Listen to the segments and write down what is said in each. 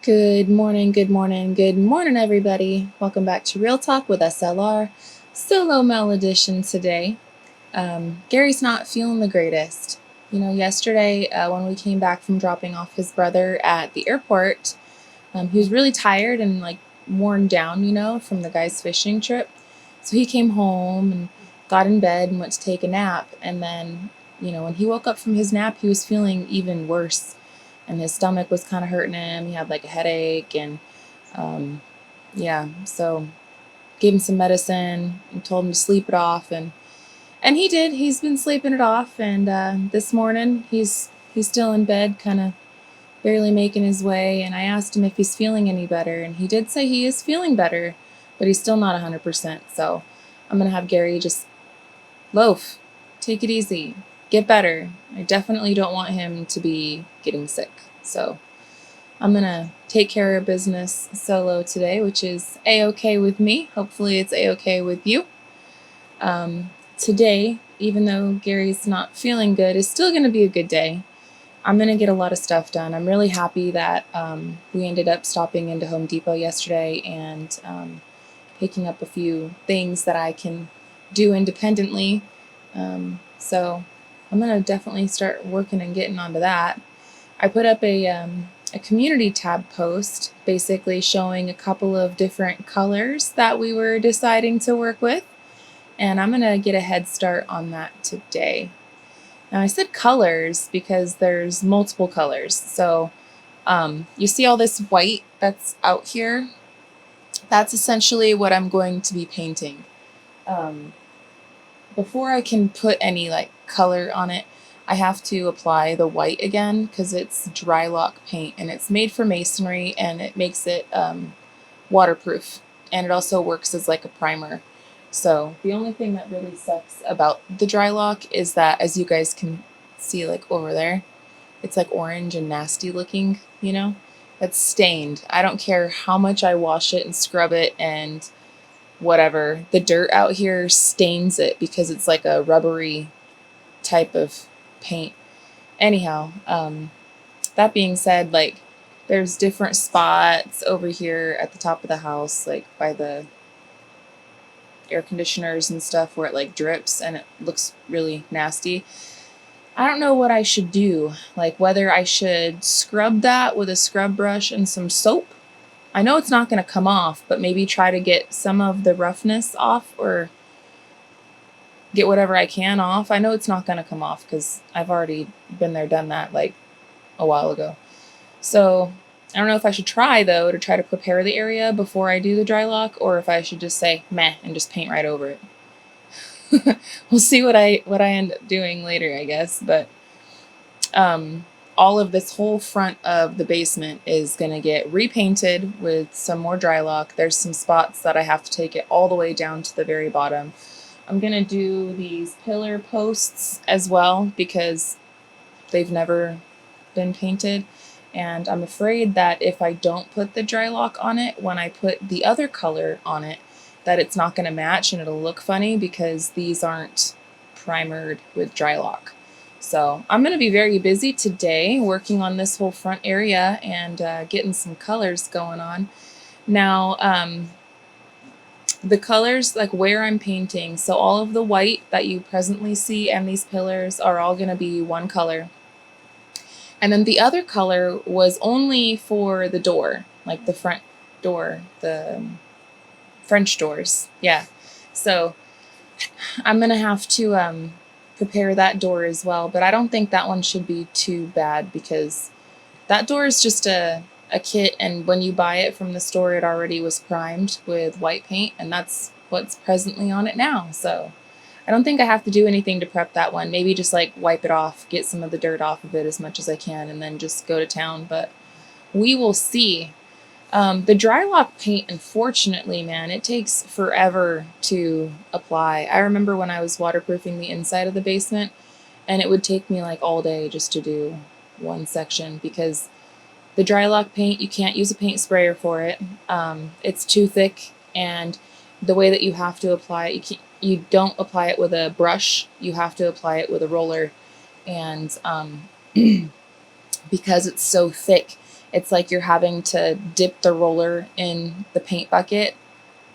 Good morning, good morning, good morning, everybody. Welcome back to Real Talk with SLR. Solo Mel edition today. Gary's not feeling the greatest. Yesterday when we came back from dropping off his brother at the airport, he was really tired and worn down, from the guy's fishing trip. So he came home and got in bed and went to take a nap. And then, when he woke up from his nap, he was feeling even worse. And his stomach was kind of hurting him. He had a headache and so gave him some medicine and told him to sleep it off. And he did. He's been sleeping it off. And this morning he's still in bed, kind of barely making his way. And I asked him if he's feeling any better. And he did say he is feeling better, but he's still not 100%. So I'm going to have Gary just loaf, take it easy, get better. I definitely don't want him to be getting sick. So I'm going to take care of business solo today, which is A-okay with me. Hopefully it's A-okay with you. Today, even though Gary's not feeling good, is still going to be a good day. I'm going to get a lot of stuff done. I'm really happy that we ended up stopping into Home Depot yesterday and picking up a few things that I can do independently. So I'm going to definitely start working and getting onto that. I put up a community tab post basically showing a couple of different colors that we were deciding to work with. And I'm going to get a head start on that today. Now I said colors because there's multiple colors. So you see all this white that's out here? That's essentially what I'm going to be painting. Before I can put any color on it, I have to apply the white again because it's dry lock paint and it's made for masonry and it makes it waterproof, and it also works as a primer. So the only thing that really sucks about the dry lock is that, as you guys can see over there, it's orange and nasty looking, it's stained. I don't care how much I wash it and scrub it and whatever, the dirt out here stains it because it's a rubbery type of paint. Anyhow, that being said, there's different spots over here at the top of the house, by the air conditioners and stuff, where it drips and it looks really nasty. I don't know what I should do, whether I should scrub that with a scrub brush and some soap. I know it's not going to come off, but maybe try to get some of the roughness off or get whatever I can off. I know it's not going to come off because I've already been there, done that a while ago. So I don't know if I should try, though, to try to prepare the area before I do the dry lock, or if I should just say meh and just paint right over it. We'll see what I end up doing later, I guess. But all of this whole front of the basement is going to get repainted with some more dry lock. There's some spots that I have to take it all the way down to the very bottom. I'm going to do these pillar posts as well because they've never been painted. And I'm afraid that if I don't put the dry lock on it, when I put the other color on it, that it's not going to match and it'll look funny because these aren't primered with dry lock. So I'm going to be very busy today working on this whole front area and getting some colors going on. Now, the colors, where I'm painting, so all of the white that you presently see and these pillars are all going to be one color. And then the other color was only for the door, the front door, the French doors. Yeah. So I'm going to have to prepare that door as well. But I don't think that one should be too bad because that door is just a kit. And when you buy it from the store, it already was primed with white paint. And that's what's presently on it now. So I don't think I have to do anything to prep that one. Maybe just wipe it off, get some of the dirt off of it as much as I can, and then just go to town. But we will see. The dry lock paint, unfortunately, man, it takes forever to apply. I remember when I was waterproofing the inside of the basement, and it would take me all day just to do one section because the dry lock paint, you can't use a paint sprayer for it. It's too thick, and the way that you have to apply it, you don't apply it with a brush. You have to apply it with a roller, and because it's so thick, It's like you're having to dip the roller in the paint bucket,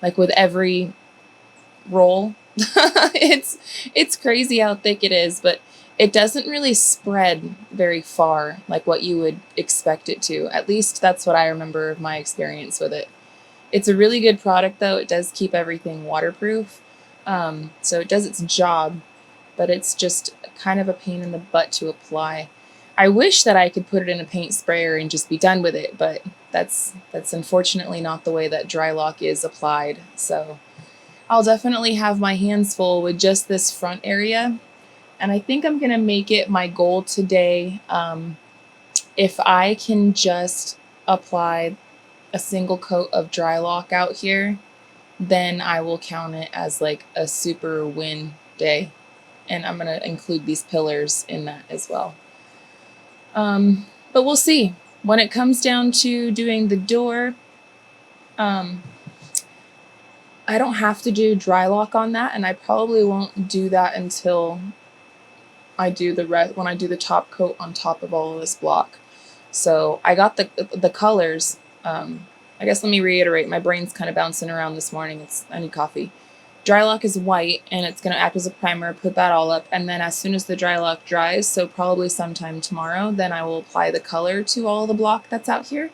like with every roll. It's crazy how thick it is, but it doesn't really spread very far like what you would expect it to. At least that's what I remember of my experience with it. It's a really good product though. It does keep everything waterproof. So it does its job, but it's just kind of a pain in the butt to apply. I wish that I could put it in a paint sprayer and just be done with it, but that's unfortunately not the way that Drylock is applied. So I'll definitely have my hands full with just this front area. And I think I'm going to make it my goal today. If I can just apply a single coat of Drylock out here, then I will count it as like a super win day. And I'm going to include these pillars in that as well. But we'll see. When it comes down to doing the door, I don't have to do Drylock on that, and I probably won't do that until I do when I do the top coat on top of all of this block. So I got the colors. I guess let me reiterate. My brain's kind of bouncing around this morning. I need coffee. Drylock is white, and it's going to act as a primer. Put that all up, and then as soon as the Drylock dries, so probably sometime tomorrow, then I will apply the color to all the block that's out here.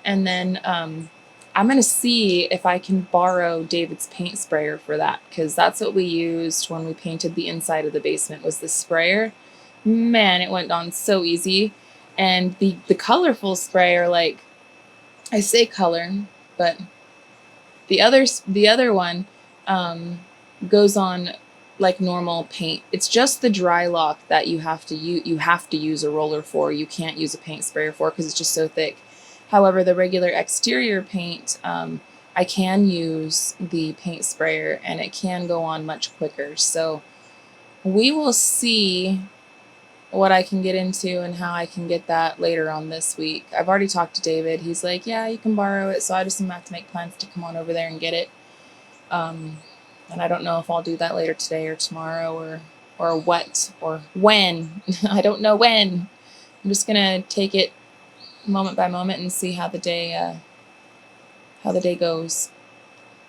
And then I'm going to see if I can borrow David's paint sprayer for that, because that's what we used when we painted the inside of the basement was the sprayer. Man, it went on so easy. And the colorful sprayer, like, I say color, but the other one goes on like normal paint. It's just the Drylock that you have to use a roller for. You can't use a paint sprayer for because it's just so thick. However, the regular exterior paint, I can use the paint sprayer and it can go on much quicker. So we will see what I can get into and how I can get that later on this week. I've already talked to David. He's like, yeah, you can borrow it. So I just have to make plans to come on over there and get it. And I don't know if I'll do that later today or tomorrow or what or when. I don't know when. I'm just gonna take it moment by moment and see how the day goes.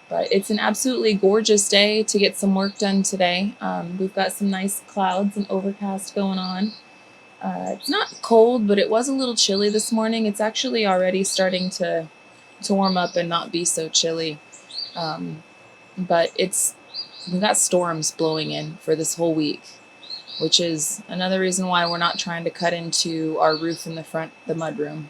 But it's an absolutely gorgeous day to get some work done today. We've got some nice clouds and overcast going on. It's not cold, but it was a little chilly this morning. It's actually already starting to warm up and not be so chilly. But we got storms blowing in for this whole week, which is another reason why we're not trying to cut into our roof in the front, the mudroom.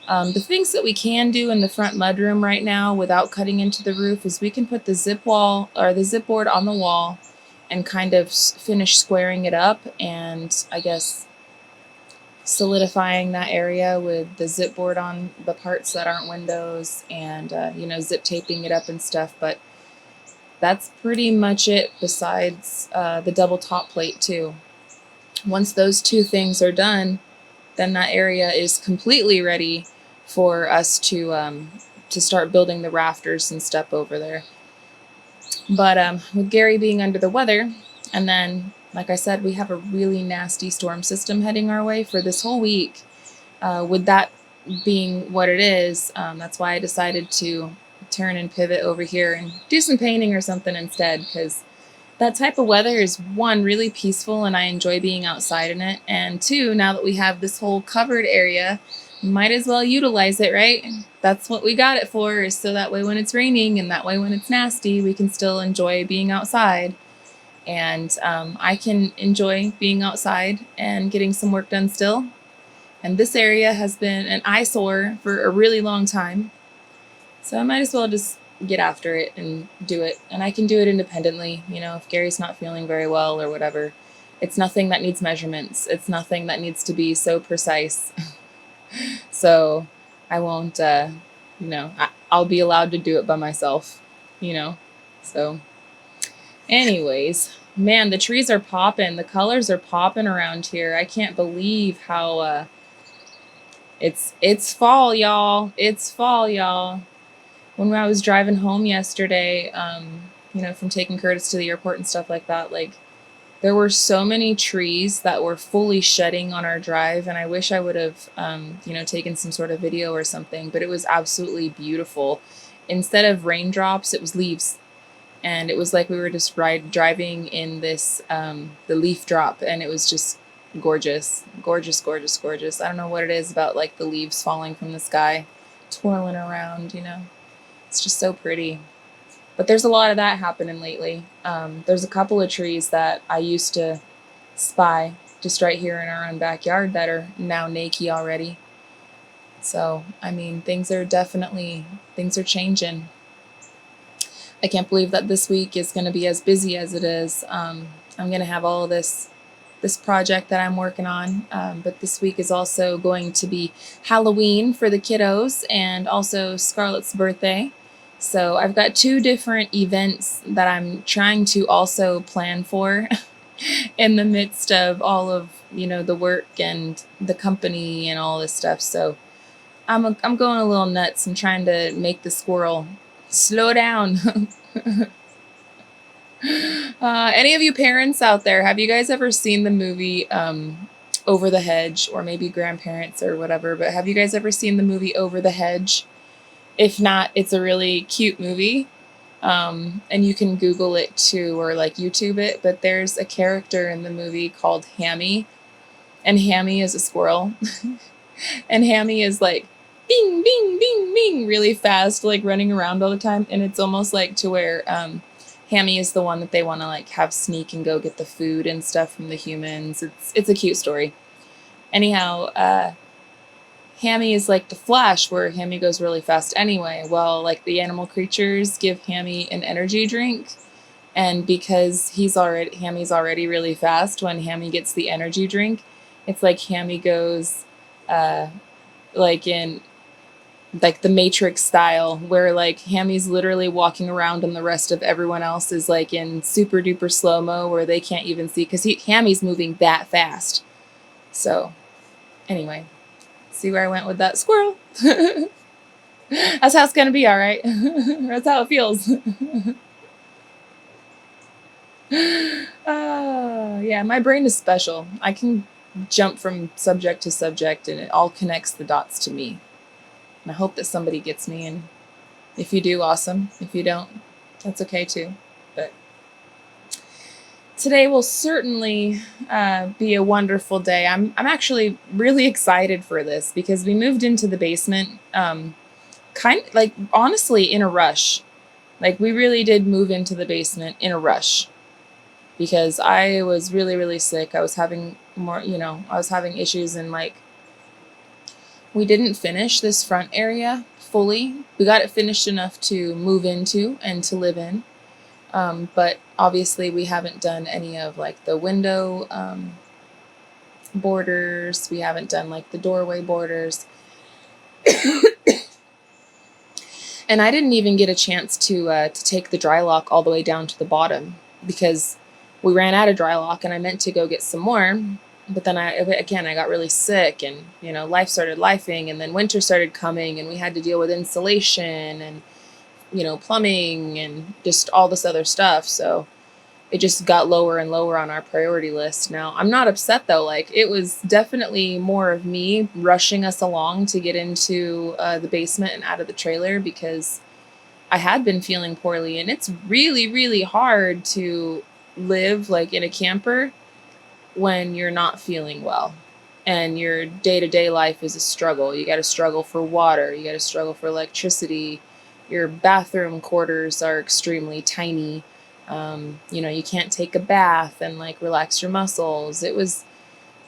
The things that we can do in the front mudroom right now without cutting into the roof is we can put the zip wall or the zip board on the wall and kind of finish squaring it up and I guess solidifying that area with the zip board on the parts that aren't windows and, zip taping it up and stuff. But that's pretty much it besides the double top plate too. Once those two things are done, then that area is completely ready for us to start building the rafters and stuff over there. But with Gary being under the weather, and then, like I said, we have a really nasty storm system heading our way for this whole week. With that being what it is, that's why I decided to turn and pivot over here and do some painting or something instead, because that type of weather is, one, really peaceful and I enjoy being outside in it, and two, now that we have this whole covered area, might as well utilize it, right? That's what we got it for, is so that way when it's raining and that way when it's nasty, we can still enjoy being outside. And I can enjoy being outside and getting some work done still. And this area has been an eyesore for a really long time. So I might as well just get after it and do it. And I can do it independently, if Gary's not feeling very well or whatever. It's nothing that needs measurements. It's nothing that needs to be so precise. So I won't, I'll be allowed to do it by myself, So anyways, man, the trees are popping. The colors are popping around here. I can't believe how it's fall, y'all. It's fall, y'all. When I was driving home yesterday, from taking Curtis to the airport and stuff like that, like There were so many trees that were fully shedding on our drive, and I wish I would have, taken some sort of video or something, but it was absolutely beautiful. Instead of raindrops, it was leaves. And it was like we were just driving in this, the leaf drop, and it was just gorgeous, gorgeous, gorgeous, gorgeous. I don't know what it is about like the leaves falling from the sky, twirling around, It's just so pretty. But there's a lot of that happening lately. There's a couple of trees that I used to spy just right here in our own backyard that are now naked already. So, I mean, things are changing. I can't believe that this week is going to be as busy as it is. I'm going to have all of this project that I'm working on, but this week is also going to be Halloween for the kiddos and also Scarlett's birthday. So I've got 2 different events that I'm trying to also plan for in the midst of all of, the work and the company and all this stuff. So I'm going a little nuts and trying to make the squirrel slow down. Any of you parents out there, have you guys ever seen the movie Over the Hedge, or maybe grandparents or whatever, but have you guys ever seen the movie Over the Hedge? If not, it's a really cute movie. And you can Google it too, or like YouTube it, but there's a character in the movie called Hammy, and Hammy is a squirrel. And Hammy is like bing, bing, bing, bing, really fast, like running around all the time. And it's almost like to where Hammy is the one that they want to like have sneak and go get the food and stuff from the humans. It's a cute story. Anyhow, Hammy is like the Flash, where Hammy goes really fast anyway. Well, like the animal creatures give Hammy an energy drink, and because Hammy's already really fast, when Hammy gets the energy drink, it's like Hammy goes like in like the Matrix style, where like Hammy's literally walking around and the rest of everyone else is like in super duper slow-mo, where they can't even see because Hammy's moving that fast. So anyway, see where I went with that squirrel? That's how it's gonna be, all right? That's how it feels. Yeah, my brain is special. I can jump from subject to subject, and it all connects the dots to me. And I hope that somebody gets me, and if you do, awesome. If you don't, that's okay too. But today will certainly be a wonderful day. I'm actually really excited for this because we moved into the basement kind of like honestly in a rush. Like we really did move into the basement in a rush because I was really, really sick. I was having issues, and like we didn't finish this front area fully. We got it finished enough to move into and to live in. But obviously we haven't done any of like the window borders. We haven't done like the doorway borders. And I didn't even get a chance to take the dry lock all the way down to the bottom because we ran out of dry lock, and I meant to go get some more. But then I got really sick, and life started lifing, and then winter started coming, and we had to deal with insulation and plumbing and just all this other stuff. So it just got lower and lower on our priority list. Now, I'm not upset though. Like it was definitely more of me rushing us along to get into the basement and out of the trailer because I had been feeling poorly, and it's really, really hard to live like in a camper when you're not feeling well and your day-to-day life is a struggle. You got to struggle for water. You got to struggle for electricity. Your bathroom quarters are extremely tiny. You can't take a bath and like relax your muscles. It was,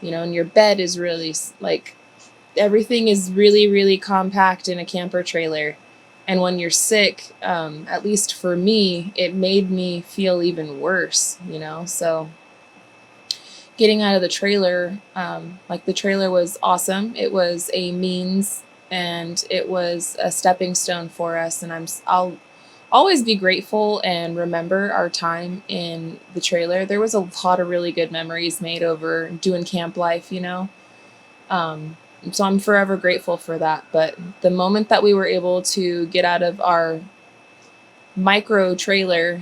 and your bed is really like everything is really, really compact in a camper trailer. And when you're sick, at least for me, it made me feel even worse, so getting out of the trailer, the trailer was awesome. It was a means and it was a stepping stone for us. And I'll always be grateful and remember our time in the trailer. There was a lot of really good memories made over doing camp life, So I'm forever grateful for that. But the moment that we were able to get out of our micro trailer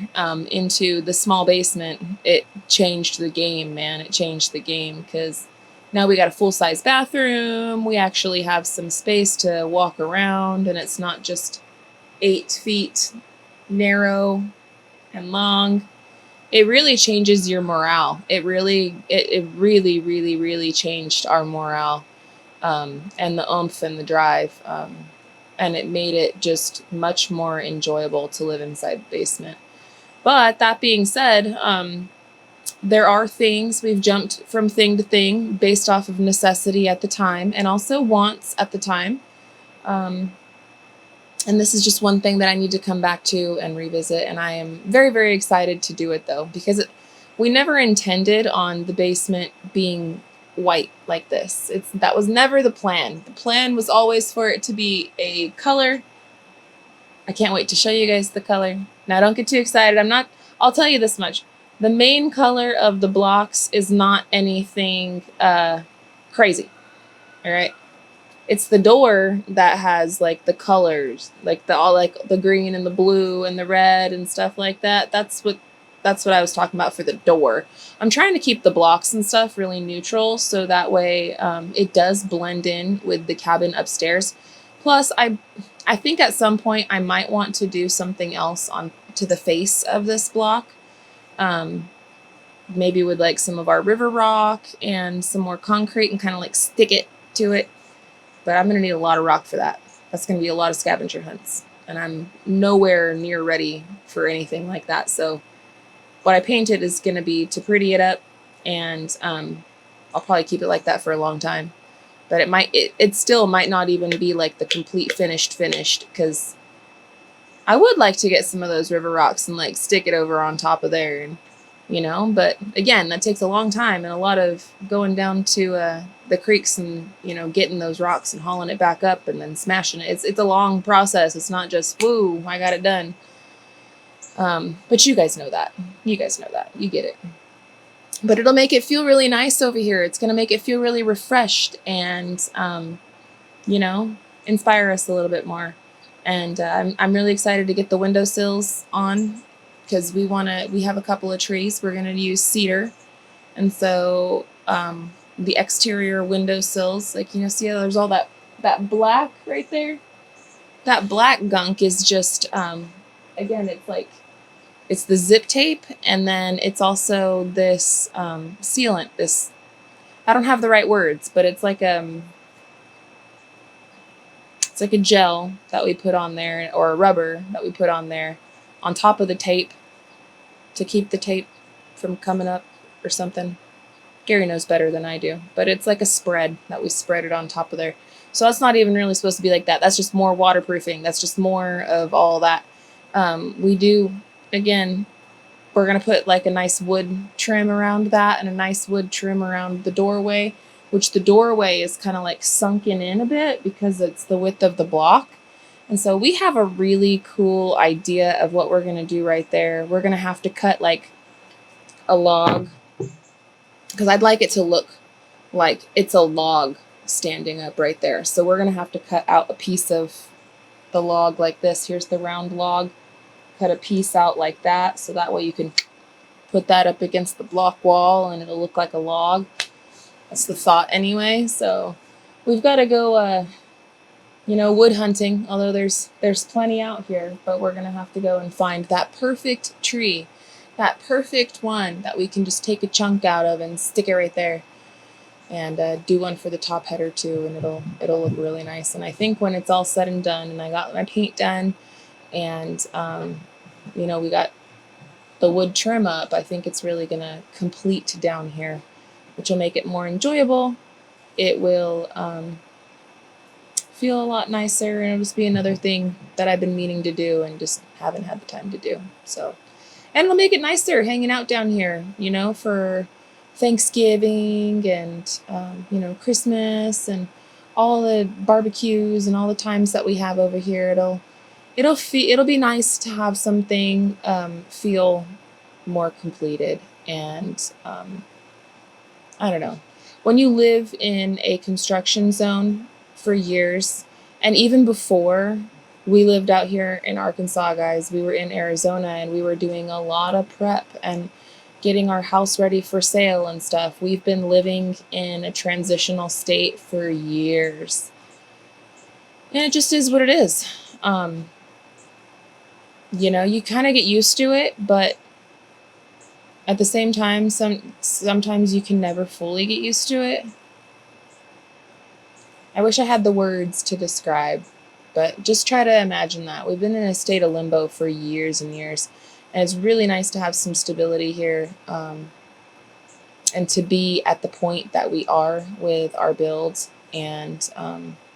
into the small basement, it changed the game, man. It changed the game because now we got a full-size bathroom. We actually have some space to walk around, and it's not just 8 feet narrow and long. It really changes your morale. It really changed our morale, and the oomph and the drive. And it made it just much more enjoyable to live inside the basement. But that being said, there are things, we've jumped from thing to thing based off of necessity at the time and also wants at the time. And this is just one thing that I need to come back to and revisit. And I am very, very excited to do it though, because we never intended on the basement being white like this. That was never the plan. The plan was always for it to be a color. I can't wait to show you guys the color. Now don't get too excited. I'll tell you this much. The main color of the blocks is not anything crazy. All right. It's the door that has like the colors, like the green and the blue and the red and stuff like that. That's what I was talking about for the door. I'm trying to keep the blocks and stuff really neutral so that way it does blend in with the cabin upstairs. Plus, I think at some point I might want to do something else on to the face of this block. Maybe with like some of our river rock and some more concrete and kind of like stick it to it. But I'm going to need a lot of rock for that. That's going to be a lot of scavenger hunts. And I'm nowhere near ready for anything like that. So what I painted is going to be to pretty it up. And I'll probably keep it like that for a long time. But it still might not even be like the complete finished because I would like to get some of those river rocks and like stick it over on top of there. And, but again, that takes a long time and a lot of going down to the creeks and, getting those rocks and hauling it back up and then smashing it. It's a long process. It's not just, woo, I got it done. But you guys know that. You get it. But it'll make it feel really nice over here. It's going to make it feel really refreshed and, inspire us a little bit more. And I'm really excited to get the windowsills on because we have a couple of trees. We're going to use cedar. And so the exterior windowsills, like, see how there's all that black right there? That black gunk is just, again, it's the zip tape, and then it's also this sealant. I don't have the right words, but it's like a gel that we put on there, or a rubber that we put on there on top of the tape to keep the tape from coming up or something. Gary knows better than I do, but it's like a spread that we spread it on top of there. So that's not even really supposed to be like that. That's just more waterproofing. That's just more of all that. We do, again, we're going to put like a nice wood trim around that and a nice wood trim around the doorway, which the doorway is kind of like sunken in a bit because it's the width of the block. And so we have a really cool idea of what we're going to do right there. We're going to have to cut like a log because I'd like it to look like it's a log standing up right there. So we're going to have to cut out a piece of the log like this. Here's the round log. Cut a piece out like that, so that way you can put that up against the block wall and it'll look like a log. That's the thought anyway. So we've got to go, wood hunting, although there's plenty out here, but we're going to have to go and find that perfect tree, that perfect one that we can just take a chunk out of and stick it right there and do one for the top header too, and it'll look really nice. And I think when it's all said and done and I got my paint done and we got the wood trim up, I think it's really going to complete down here, which will make it more enjoyable. It will feel a lot nicer, and it'll just be another thing that I've been meaning to do and just haven't had the time to do. So, and it'll make it nicer hanging out down here, for Thanksgiving and, Christmas and all the barbecues and all the times that we have over here. It'll be nice to have something feel more completed. And I don't know, when you live in a construction zone for years, and even before we lived out here in Arkansas, guys. We were in Arizona and we were doing a lot of prep and getting our house ready for sale and stuff. We've been living in a transitional state for years. And it just is what it is. You know, you kind of get used to it, but at the same time, sometimes you can never fully get used to it. I wish I had the words to describe, but just try to imagine that. We've been in a state of limbo for years and years, and it's really nice to have some stability here, and to be at the point that we are with our builds and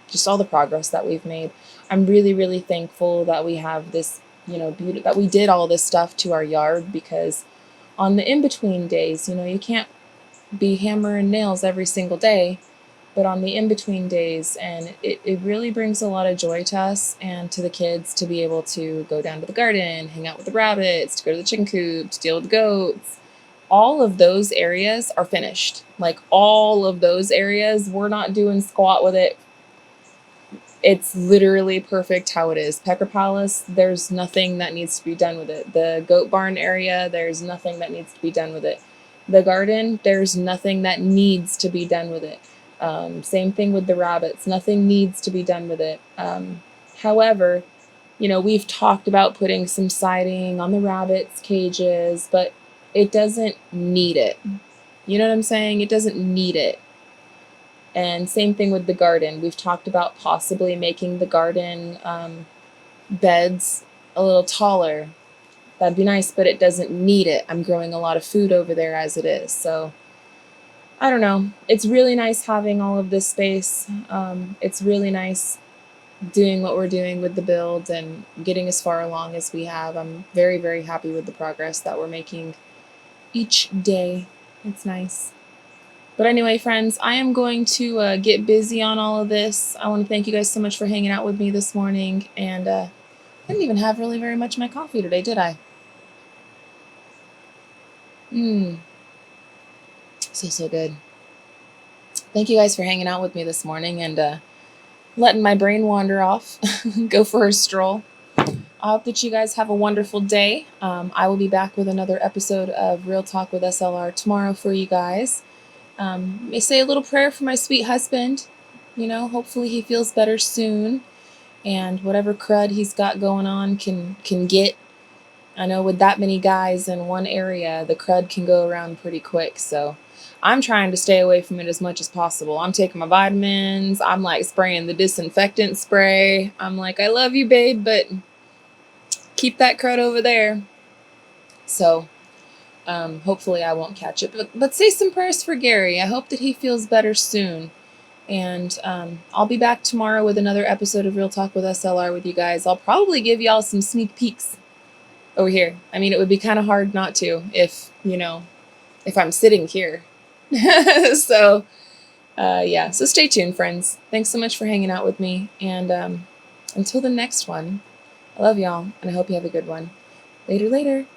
just all the progress that we've made. I'm really, really thankful that we have this, you know, that we did all this stuff to our yard, because on the in-between days, you know, you can't be hammering nails every single day, but on the in-between days, and it really brings a lot of joy to us and to the kids to be able to go down to the garden, hang out with the rabbits, to go to the chicken coop, to deal with the goats. All of those areas are finished. Like, all of those areas, we're not doing squat with it. It's literally perfect how it is. Pecker Palace, there's nothing that needs to be done with it. The goat barn area, there's nothing that needs to be done with it. The garden, there's nothing that needs to be done with it. Same thing with the rabbits. Nothing needs to be done with it. However, you know, we've talked about putting some siding on the rabbits' cages, but it doesn't need it. You know what I'm saying? It doesn't need it. And same thing with the garden. We've talked about possibly making the garden beds a little taller. That'd be nice, but it doesn't need it. I'm growing a lot of food over there as it is. So I don't know. It's really nice having all of this space. It's really nice doing what we're doing with the build and getting as far along as we have. I'm very, very happy with the progress that we're making each day. It's nice. But anyway, friends, I am going to get busy on all of this. I want to thank you guys so much for hanging out with me this morning. And I didn't even have really very much of my coffee today, did I? So good. Thank you guys for hanging out with me this morning and letting my brain wander off, go for a stroll. I hope that you guys have a wonderful day. I will be back with another episode of Real Talk with SLR tomorrow for you guys. May say a little prayer for my sweet husband. You know, hopefully he feels better soon, and whatever crud he's got going on can get. I know with that many guys in one area, the crud can go around pretty quick, so I'm trying to stay away from it as much as possible. I'm taking my vitamins. I'm like spraying the disinfectant spray. I'm like, I love you, babe, but keep that crud over there. So hopefully I won't catch it. But say some prayers for Gary. I hope that he feels better soon. And I'll be back tomorrow with another episode of Real Talk with SLR with you guys. I'll probably give y'all some sneak peeks over here. I mean, it would be kind of hard not to if, you know, if I'm sitting here. So, yeah. So stay tuned, friends. Thanks so much for hanging out with me. And until the next one, I love y'all, and I hope you have a good one. Later.